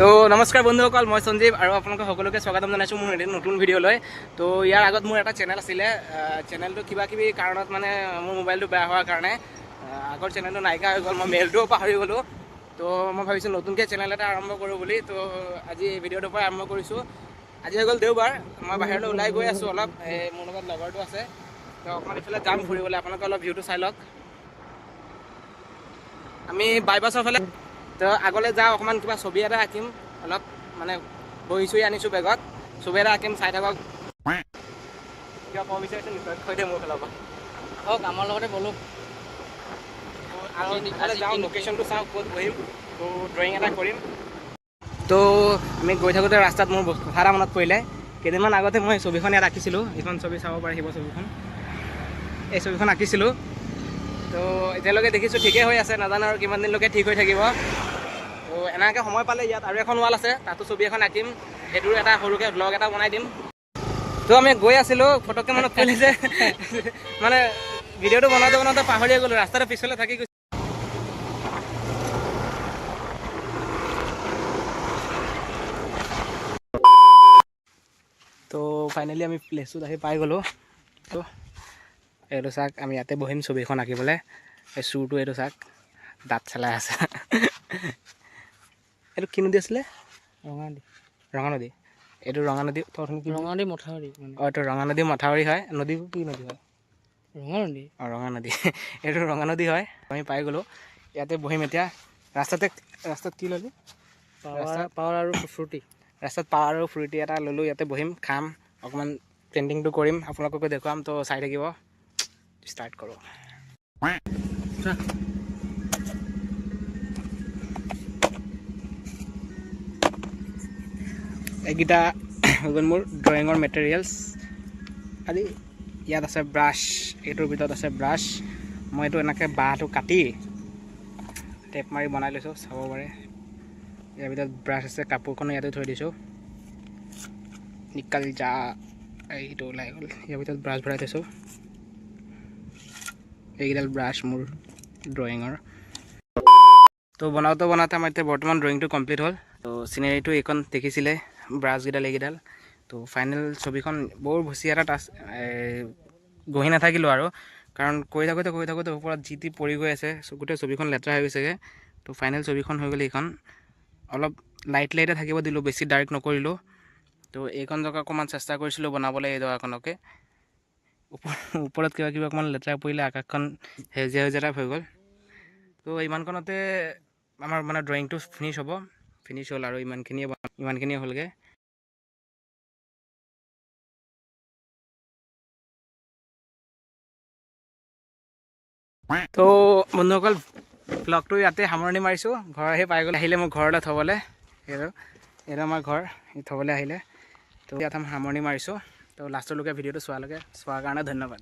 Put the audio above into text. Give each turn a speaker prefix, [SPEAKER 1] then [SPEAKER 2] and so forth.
[SPEAKER 1] তো নমস্কাৰ বন্ধুসকল, মই সঞ্জীৱ আৰু আপোনালোকক সকলোকে স্বাগতম জনাইছোঁ মোৰ এটি নতুন ভিডিঅ'লৈ। তো ইয়াৰ আগত মোৰ এটা চেনেল আছিলে, চেনেলটো কিবা কিবি কাৰণত মানে মোৰ মোবাইলটো বেয়া হোৱাৰ কাৰণে আগৰ চেনেলটো নাইকিয়া হৈ গ'ল, মই মেইলটোও পাহৰি গ'লোঁ। তো মই ভাবিছোঁ নতুনকৈ চেনেল এটা আৰম্ভ কৰোঁ বুলি। তো আজি এই ভিডিঅ'টোৰ পৰা আৰম্ভ কৰিছোঁ। আজি হৈ গ'ল দেওবাৰ, মই বাহিৰলৈ ওলাই গৈ আছোঁ অলপ, মোৰ লগত লগৰটো আছে। তো অকণমান এইফালে যাম ফুৰিবলৈ, আপোনালোকে অলপ ভিউটো চাই লওক। আমি বাইপাছৰ ফালে তো আগলৈ যাওঁ, অকণমান কিবা ছবি এটা আঁকিম, অলপ মানে বহি চহি আনিছোঁ বেগত, ছবি এটা আঁকিম, চাই থাকক। কিবা ক'ব বিচাৰিছোঁ নিশ্চয় কৈ দে মোৰ ফালৰ পৰা।
[SPEAKER 2] হওক আমাৰ লগতে ব'লো
[SPEAKER 1] আৰু ইফালে যাওঁ, লোকেশ্যনটো চাওঁ ক'ত বহিম, তো ড্ৰয়িং এটা কৰিম। তো আমি গৈ থাকোঁতে ৰাস্তাত মোৰ কথা এটা মনত পৰিলে। কেইদিনমান আগতে মই ছবিখন ইয়াত আঁকিছিলোঁ, এইখন ছবি চাব পাৰে, শিৱ ছবিখন, এই ছবিখন আঁকিছিলোঁ। তো এতিয়ালৈকে দেখিছোঁ ঠিকেই হৈ আছে, নাজানো আৰু কিমান দিনলৈকে ঠিক হৈ থাকিব। তো এনেকৈ সময় পালে ইয়াত আৰু এখন ৱাল আছে, তাতো ছবি এখন আঁকিম, সেইটোৰ এটা সৰুকৈ ব্লগ এটা বনাই দিম। তো আমি গৈ আছিলোঁ, ফটককৈ মনত পৰিলে যে মানে ভিডিঅ'টো বনাওঁতে পাহৰিয়ে গ'লোঁ, ৰাস্তাটো পিছলৈ থাকি গৈছে। তো ফাইনেলি আমি প্লেচটোত আহি পাই গ'লোঁ। তো এইটো চাওক, আমি ইয়াতে বহিম ছবিখন আঁকিবলৈ। এই চুৰটো এইটো চাওক, দাঁত চেলাই আছে। এইটো কি নদী আছিলে? ৰঙা নদী। এইটো ৰঙা নদী,
[SPEAKER 2] ৰঙা নদী মথাউৰি।
[SPEAKER 1] অঁ, এইটো ৰঙা নদী মথাউৰি হয়। নদী কি নদী হয়?
[SPEAKER 2] ৰঙা নদী।
[SPEAKER 1] অঁ, ৰঙা নদী। এইটো ৰঙা নদী হয়। আমি পাই গ'লোঁ, ইয়াতে বহিম এতিয়া। ৰাস্তাত কি ল'লোঁ?
[SPEAKER 2] পাৱাৰ আৰু ফ্ৰুটি।
[SPEAKER 1] ৰাস্তাত পাৱাৰ আৰু ফ্ৰুটি এটা ল'লোঁ, ইয়াতে বহিম, খাম, অকণমান পেইণ্টিংটো কৰিম, আপোনালোককো দেখুৱাম। তো চাই থাকিব, ষ্টাৰ্ট কৰোঁ। এইকেইটা হৈ গ'ল মোৰ ড্ৰয়িঙৰ মেটেৰিয়েলছ। খালি ইয়াত আছে ব্ৰাছ, এইটোৰ ভিতৰত আছে ব্ৰাছ। মই এইটো এনেকৈ বাঁহটো কাটি টেপ মাৰি বনাই লৈছোঁ, চাব পাৰে। ইয়াৰ ভিতৰত ব্ৰাছ আছে, কাপোৰখনো ইয়াতে থৈ দিছোঁ। নিকাল যা, এইটো ওলাই গ'ল। ইয়াৰ ভিতৰত ব্ৰাছ ভৰাই থৈছোঁ। এইকেইডাল ব্ৰাছ মোৰ ড্ৰয়িঙৰ। তো বনাওঁতে আমাৰ এতিয়া বৰ্তমান ড্ৰয়িংটো কমপ্লিট হ'ল। তো চিনেৰীটো এইখন দেখিছিলে, ব্ৰাছকেইডাল এইকেইডাল। তো ফাইনেল ছবিখন বৰ ভুচি এটা গঢ়ি নাথাকিলোঁ আৰু, কাৰণ কৰি থাকোঁতে ওপৰত যি টি পৰি গৈ আছে, গোটেই ছবিখন লেতেৰা হৈ গৈছেগৈ। তো ফাইনেল ছবিখন হৈ গ'ল এইখন। অলপ লাইটে থাকিব দিলোঁ, বেছি ডাৰ্ক নকৰিলোঁ। তো এইখন জেগা অকণমান চেষ্টা কৰিছিলোঁ বনাবলৈ, এই জেগাখনকে। ওপৰত কিবা অকণমান লেতেৰা পৰিলে, আকাশখন সেউজীয়া টাইপ হৈ গ'ল। তো ইমানখনতে আমাৰ মানে ড্ৰয়িংটো ফিনিছ হ'ল আৰু ইমানখিনিয়ে হ'লগৈ। তো বন্ধুসকল, ব্লগটো ইয়াতে সামৰণি মাৰিছোঁ। ঘৰ আহি পাই গ'লে, আহিলে মোৰ ঘৰলৈ থ'বলৈ। এইটো আমাৰ ঘৰ, থ'বলৈ আহিলে। তো ইয়াত আমি সামৰণি মাৰিছোঁ। তো লাষ্টলৈকে ভিডিঅ'টো চোৱাৰ কাৰণে ধন্যবাদ।